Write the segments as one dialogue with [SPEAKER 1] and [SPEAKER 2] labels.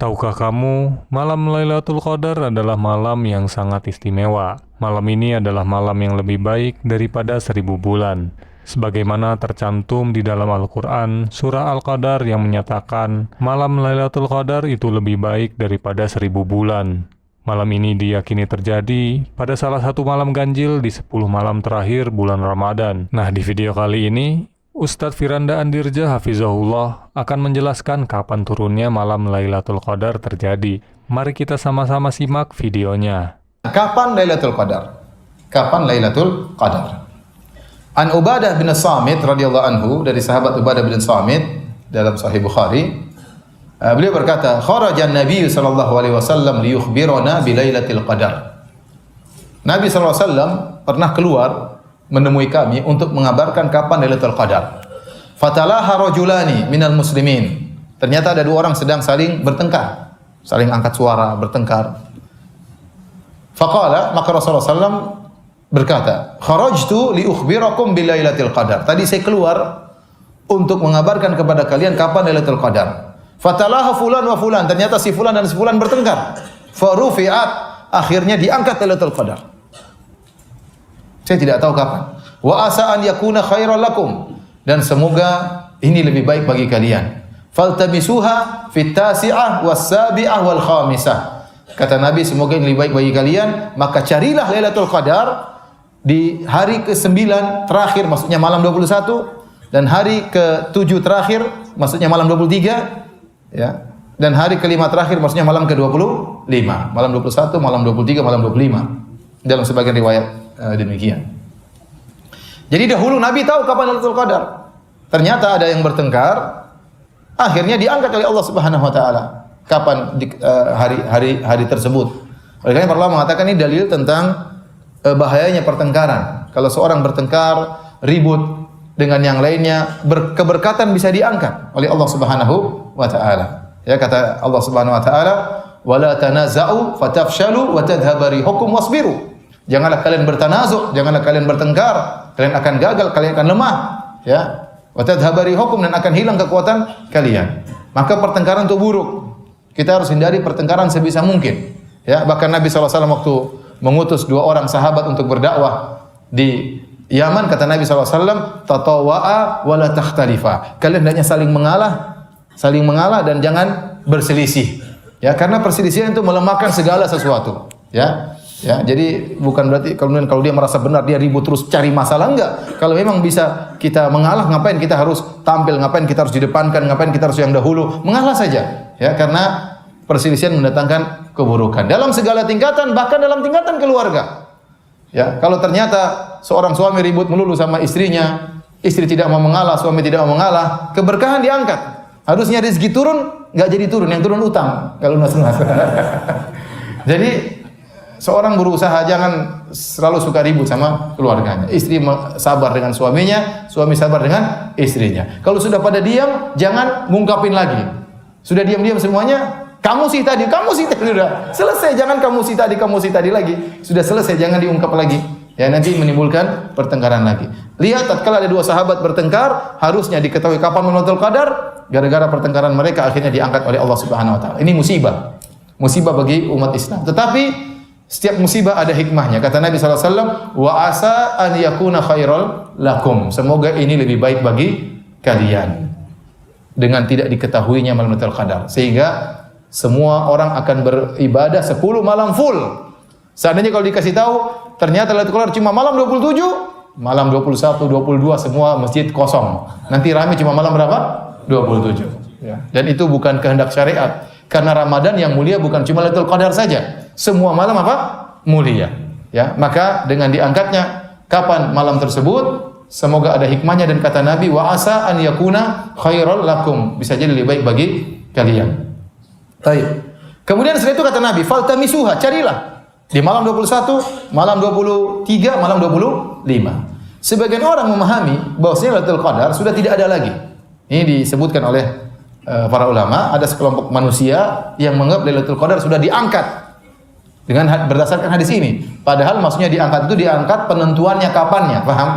[SPEAKER 1] Tahukah kamu, malam Lailatul Qadar adalah malam yang sangat istimewa. Malam ini adalah malam yang lebih baik daripada 1000 bulan. Sebagaimana tercantum di dalam Al-Quran, surah Al-Qadar yang menyatakan, malam Lailatul Qadar itu lebih baik daripada 1000 bulan. Malam ini diyakini terjadi pada salah satu malam ganjil di 10 malam terakhir bulan Ramadan. Nah, di video kali ini, Ustadz Firanda Andirja Hafizahullah akan menjelaskan kapan turunnya malam Lailatul Qadar terjadi. Mari kita sama-sama simak videonya.
[SPEAKER 2] Kapan Lailatul Qadar? Kapan Lailatul Qadar? An Ubadah bin Samit radhiyallahu anhu, dari sahabat Ubadah bin Samit dalam Sahih Bukhari, beliau berkata, "Kharaja an-nabiy sallallahu alaihi wasallam liyukhbirana bi Lailatul Qadar." Nabi sallallahu alaihi wasallam pernah keluar menemui kami untuk mengabarkan kapan Lailatul Qadar. Fatalaha rajulani minal muslimin. Ternyata ada dua orang sedang saling bertengkar, saling angkat suara, bertengkar. Faqala, maka Rasulullah SAW berkata, "Kharajtu li ukhbirakum bi Lailatul Qadar." Tadi saya keluar untuk mengabarkan kepada kalian kapan Lailatul Qadar. Fatalaha fulan wa fulan. Ternyata si fulan dan si fulan bertengkar. Farufi'at, akhirnya diangkat Lailatul Qadar. Saya tidak tahu kapan. Wa asa an yakuna khairan lakum, dan semoga ini lebih baik bagi kalian. Faltamisuha fit tasi'ah was sabi'ah wal khamisah. Kata Nabi, semoga ini lebih baik bagi kalian, maka carilah Lailatul Qadar di hari ke-9 terakhir, maksudnya malam 21, dan hari ke-7 terakhir, maksudnya malam 23, ya. Dan hari ke-5 terakhir, maksudnya malam ke-25. Malam 21, malam 23, malam 25. Dalam sebagian riwayat demikian. Jadi dahulu Nabi tahu kapan Lailatul Qadar. Ternyata ada yang bertengkar, akhirnya diangkat oleh Allah Subhanahu wa taala kapan hari tersebut. Oleh karena para ulama mengatakan ini dalil tentang bahayanya pertengkaran. Kalau seorang bertengkar, ribut dengan yang lainnya, keberkatan bisa diangkat oleh Allah Subhanahu wa taala. Ya, kata Allah Subhanahu wa taala, "Wala tanaza'u fatafshalu wa tadhhabu rihukum wasbiru." Janganlah kalian bertanazu', janganlah kalian bertengkar, kalian akan gagal, kalian akan lemah, ya. Wa tadhhabu rihukum, dan akan hilang kekuatan kalian. Maka pertengkaran itu buruk. Kita harus hindari pertengkaran sebisa mungkin. Ya, bahkan Nabi SAW waktu mengutus dua orang sahabat untuk berdakwah di Yaman, kata Nabi SAW, "Tatawa'a wa la takhtalifa." Kalian hendaknya saling mengalah dan jangan berselisih. Ya, karena perselisihan itu melemahkan segala sesuatu. Ya. Ya, jadi bukan berarti kalau dia merasa benar dia ribut terus cari masalah, enggak. Kalau memang bisa kita mengalah, ngapain kita harus tampil, ngapain kita harus didepankan, ngapain kita harus yang dahulu? Mengalah saja. Ya, karena perselisihan mendatangkan keburukan dalam segala tingkatan, bahkan dalam tingkatan keluarga. Ya, kalau ternyata seorang suami ribut melulu sama istrinya, istri tidak mau mengalah, suami tidak mau mengalah, keberkahan diangkat. Harusnya rezeki turun, enggak jadi turun, yang turun utang. Kalau lunas-lunas. Jadi seorang berusaha jangan selalu suka ribut sama keluarganya. Istri sabar dengan suaminya, suami sabar dengan istrinya. Kalau sudah pada diam, jangan ngungkapin lagi. Sudah diam-diam semuanya, kamu sih tadi sudah selesai. Jangan kamu sih tadi lagi. Sudah selesai, jangan diungkap lagi. Ya, nanti menimbulkan pertengkaran lagi. Lihat, tatkala ada dua sahabat bertengkar, harusnya diketahui kapan Lailatul Qadar. Gara-gara pertengkaran mereka akhirnya diangkat oleh Allah Subhanahu wa taala. Ini musibah. Musibah bagi umat Islam. Tetapi setiap musibah ada hikmahnya. Kata Nabi SAW, "Wa asa an yakuna khairal lakum." Semoga ini lebih baik bagi kalian. Dengan tidak diketahuinya malam Lailatul Qadar. Sehingga semua orang akan beribadah 10 malam full. Seandainya kalau dikasih tahu, ternyata Lailatul Qadar cuma malam 27, malam 21, 22 semua masjid kosong. Nanti ramai cuma malam berapa? 27. Ya. Dan itu bukan kehendak syariat. Karena Ramadan yang mulia bukan cuma Lailatul Qadar saja. Semua malam apa? Mulia. Ya, maka dengan diangkatnya kapan malam tersebut, semoga ada hikmahnya, dan kata Nabi, "Wa asa an yakuna khairal lakum." Bisa jadi lebih baik bagi kalian. Baik. Kemudian setelah itu kata Nabi, "Faltamisuha," carilah di malam 21, malam 23, malam 25. Sebagian orang memahami bahwasanya Lailatul Qadar sudah tidak ada lagi. Ini disebutkan oleh para ulama, ada sekelompok manusia yang menganggap Lailatul Qadar sudah diangkat dengan berdasarkan hadis ini. Padahal maksudnya diangkat itu diangkat penentuannya kapannya, paham?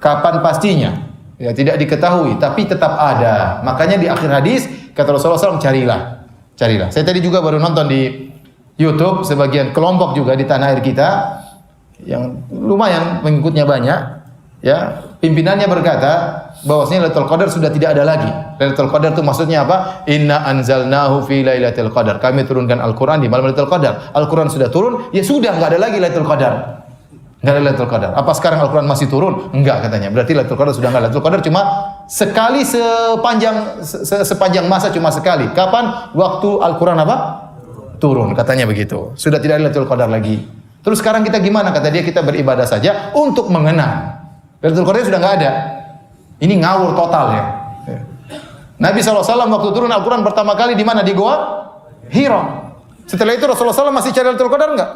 [SPEAKER 2] Kapan pastinya? Ya, tidak diketahui, tapi tetap ada. Makanya di akhir hadis kata Rasulullah SAW, carilah. Carilah. Saya tadi juga baru nonton di YouTube sebagian kelompok juga di tanah air kita yang lumayan pengikutnya banyak, ya. Pimpinannya berkata bahwasanya Lailatul Qadar sudah tidak ada lagi. Lailatul Qadar itu maksudnya apa? Inna anzalnahu fi lailatul qadar. Kami turunkan Al-Qur'an di malam Lailatul Qadar. Al-Qur'an sudah turun, ya sudah enggak ada lagi Lailatul Qadar. Enggak ada Lailatul Qadar. Apa sekarang Al-Qur'an masih turun? Enggak katanya. Berarti Lailatul Qadar sudah enggak. Lailatul Qadar cuma sekali sepanjang masa cuma sekali. Kapan? Waktu Al-Qur'an apa? Turun, katanya begitu. Sudah tidak ada Lailatul Qadar lagi. Terus sekarang kita gimana? Kata dia, kita beribadah saja untuk mengenang. Lailatul Qadar sudah enggak ada. Ini ngawur total ya. Nabi SAW waktu turun Al-Quran pertama kali di mana? Di Goa Hira. Setelah itu Rasulullah SAW masih cari Lailatul Qadar enggak?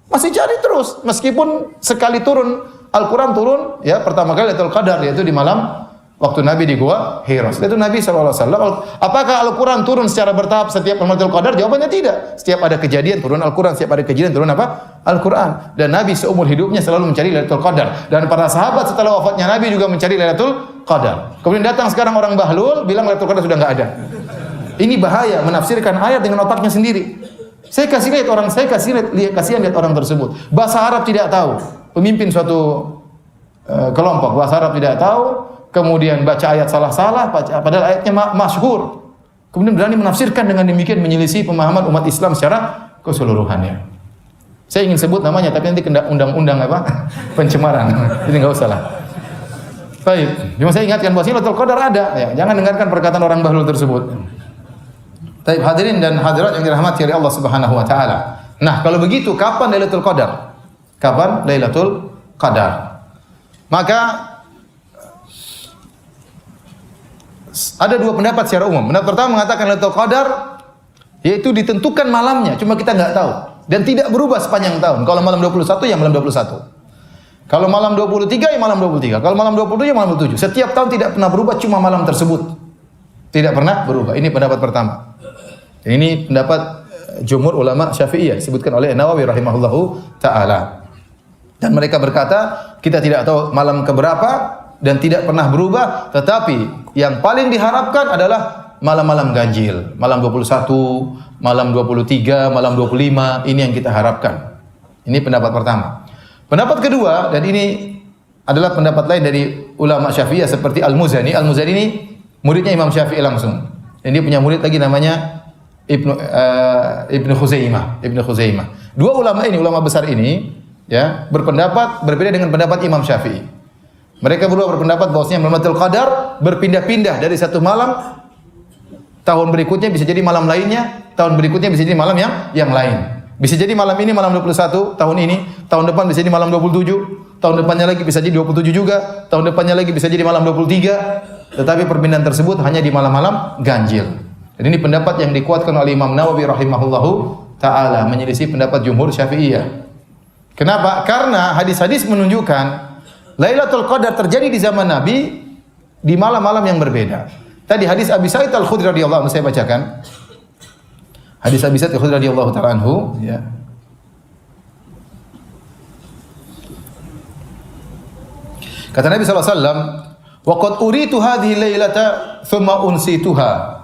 [SPEAKER 2] Masih cari terus. Meskipun sekali turun Al-Quran turun, ya pertama kali Lailatul Qadar, yaitu di malam waktu Nabi di Goa Hira. Setelah itu Nabi SAW, apakah Al-Quran turun secara bertahap setiap malam Lailatul Qadar? Jawabannya tidak. Setiap ada kejadian turun Al-Quran, setiap ada kejadian turun apa? Al-Quran. Dan Nabi seumur hidupnya selalu mencari Lailatul Qadar. Dan para sahabat setelah wafatnya Nabi juga mencari Lailatul Qadar. Kemudian datang sekarang orang bahlul bilang Lailatul Qadar sudah enggak ada. Ini bahaya, menafsirkan ayat dengan otaknya sendiri. Saya kasih lihat orang, kasihan lihat orang tersebut. Bahasa Arab tidak tahu. Pemimpin suatu kelompok bahasa Arab tidak tahu, kemudian baca ayat salah-salah, padahal ayatnya masyhur. Kemudian berani menafsirkan dengan demikian, menyelisih pemahaman umat Islam secara keseluruhannya. Saya ingin sebut namanya, tapi nanti kena undang-undang apa? Pencemaran. Jadi enggak usah lah. Baik, cuma saya ingatkan bahwa Lailatul Qadar ada. Ya, jangan dengarkan perkataan orang bahlul tersebut. Baik, hadirin dan hadirat yang dirahmati oleh Allah Subhanahu wa taala. Nah, kalau begitu kapan Lailatul Qadar? Kapan Lailatul Qadar? Maka ada dua pendapat secara umum. Pendapat pertama mengatakan Lailatul Qadar yaitu ditentukan malamnya, cuma kita enggak tahu dan tidak berubah sepanjang tahun. Kalau malam 21 ya malam 21. Kalau malam 23 ya malam 23. Kalau malam 27 ya malam 27. Setiap tahun tidak pernah berubah, cuma malam tersebut. Tidak pernah berubah. Ini pendapat pertama. Dan ini pendapat jumhur ulama Syafi'iyah disebutkan oleh Nawawi rahimahullahu taala. Dan mereka berkata, kita tidak tahu malam keberapa dan tidak pernah berubah, tetapi yang paling diharapkan adalah malam-malam ganjil. Malam 21, malam 23, malam 25, ini yang kita harapkan. Ini pendapat pertama. Pendapat kedua, dan ini adalah pendapat lain dari ulama Syafi'iyah seperti Al-Muzani. Al-Muzani ini muridnya Imam Syafi'i langsung. Dan dia punya murid lagi namanya Ibnu Khuzaimah. Dua ulama ini, ulama besar ini, ya, berpendapat berbeda dengan pendapat Imam Syafi'i. Mereka berdua berpendapat bahwasanya Lailatul Qadar berpindah-pindah dari satu malam, tahun berikutnya bisa jadi malam lainnya, tahun berikutnya bisa jadi malam yang lain. Bisa jadi malam ini malam 21 tahun ini, tahun depan bisa jadi malam 27, tahun depannya lagi bisa jadi 27 juga, tahun depannya lagi bisa jadi malam 23. Tetapi perpindahan tersebut hanya di malam-malam ganjil. Dan ini pendapat yang dikuatkan oleh Imam Nawawi rahimahullahu taala, menyelisih pendapat jumhur Syafi'iyah. Kenapa? Karena hadis-hadis menunjukkan Lailatul Qadar terjadi di zaman Nabi di malam-malam yang berbeda. Tadi hadis Abi Sa'id Al-Khudri radhiyallahu anhu saya bacakan. Hadis Abi Sa'id Al-Khudri radhiyallahu ta'ala anhu, ya. Kata Nabi sallallahu alaihi wasallam, "Wa qad uritu hadhihi lailata thumma unsituha."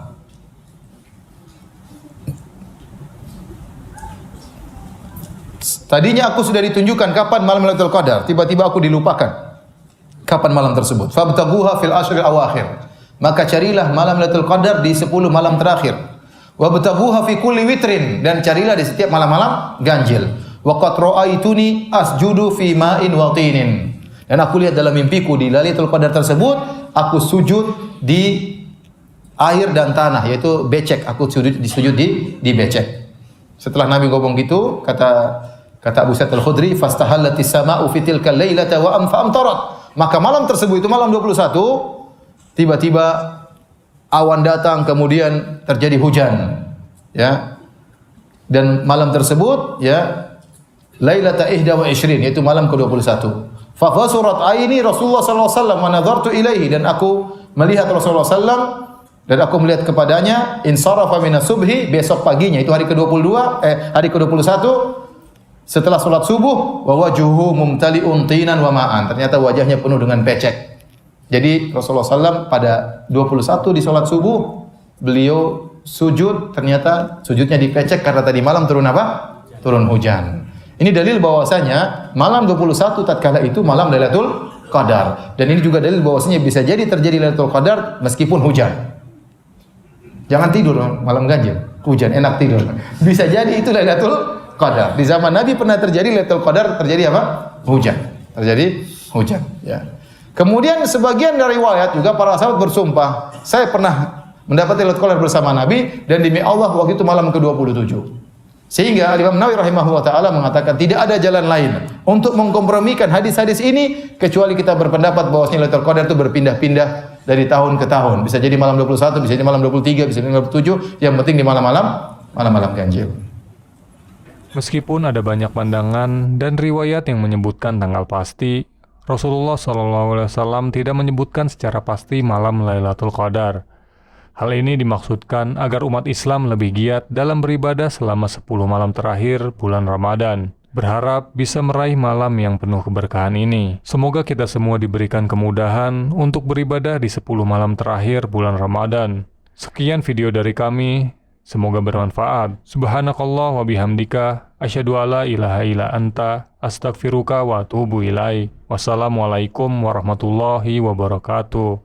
[SPEAKER 2] Tadinya aku sudah ditunjukkan kapan malam Lailatul Qadar, tiba-tiba aku dilupakan kapan malam tersebut. Fabtaghuha fil ashril awakhir. Maka carilah malam Lailatul Qadar di 10 malam terakhir. Wabtaghuha fi kulli witrin, dan carilah di setiap malam-malam ganjil. Wa qad ra'aituni asjudu fi ma'in wa tinin. Dan aku lihat dalam mimpiku di Lailatul Qadar tersebut aku sujud di air dan tanah, yaitu becek. Aku sujud di becek. Setelah Nabi ngomong gitu, kata Abu Sa'id Al-Khudri, fastahallatis sama'u fi tilkal lailata wa amtarat. Maka malam tersebut, itu malam 21, tiba-tiba awan datang, kemudian terjadi hujan, ya. Dan malam tersebut, ya, lailata 21, yaitu malam ke-21. Fa fasurat aini Rasulullah sallallahu alaihi wasallam wa nadartu ilaihi, dan aku melihat Rasulullah sallallahu, dan aku melihat kepadanya, insarafa minas subhi, besok paginya, itu hari ke-22, hari ke-21, setelah salat subuh, wa wajhuhu mumtali'un tinan wa ma'an. Ternyata wajahnya penuh dengan becek. Jadi Rasulullah SAW pada 21 di salat subuh, beliau sujud, ternyata sujudnya dipecek karena tadi malam turun apa? Turun hujan. Ini dalil bahwasanya malam 21 tatkala itu malam Lailatul Qadar. Dan ini juga dalil bahwasanya bisa jadi terjadi Lailatul Qadar meskipun hujan. Jangan tidur malam ganjil, hujan enak tidur. Bisa jadi itu Lailatul Qadar. Di zaman Nabi pernah terjadi Lailatul Qadar, terjadi apa? Hujan. Terjadi hujan, ya. Kemudian sebagian dari riwayat juga para sahabat bersumpah, saya pernah mendapat Lailatul Qadar bersama Nabi dan demi Allah waktu itu malam ke-27. Sehingga Imam Nawawi rahimahullah taala mengatakan tidak ada jalan lain untuk mengkompromikan hadis-hadis ini kecuali kita berpendapat bahwasanya Lailatul Qadar itu berpindah-pindah dari tahun ke tahun. Bisa jadi malam 21, bisa jadi malam 23, bisa jadi malam 27, yang penting di malam-malam ganjil.
[SPEAKER 1] Meskipun ada banyak pandangan dan riwayat yang menyebutkan tanggal pasti, Rasulullah SAW tidak menyebutkan secara pasti malam Lailatul Qadar. Hal ini dimaksudkan agar umat Islam lebih giat dalam beribadah selama 10 malam terakhir bulan Ramadan. Berharap bisa meraih malam yang penuh keberkahan ini. Semoga kita semua diberikan kemudahan untuk beribadah di 10 malam terakhir bulan Ramadan. Sekian video dari kami. Semoga bermanfaat. Subhanakallah wa bihamdika, asyhadu alla ilaha illa anta, astaghfiruka wa atubu ilaik. Wassalamualaikum warahmatullahi wabarakatuh.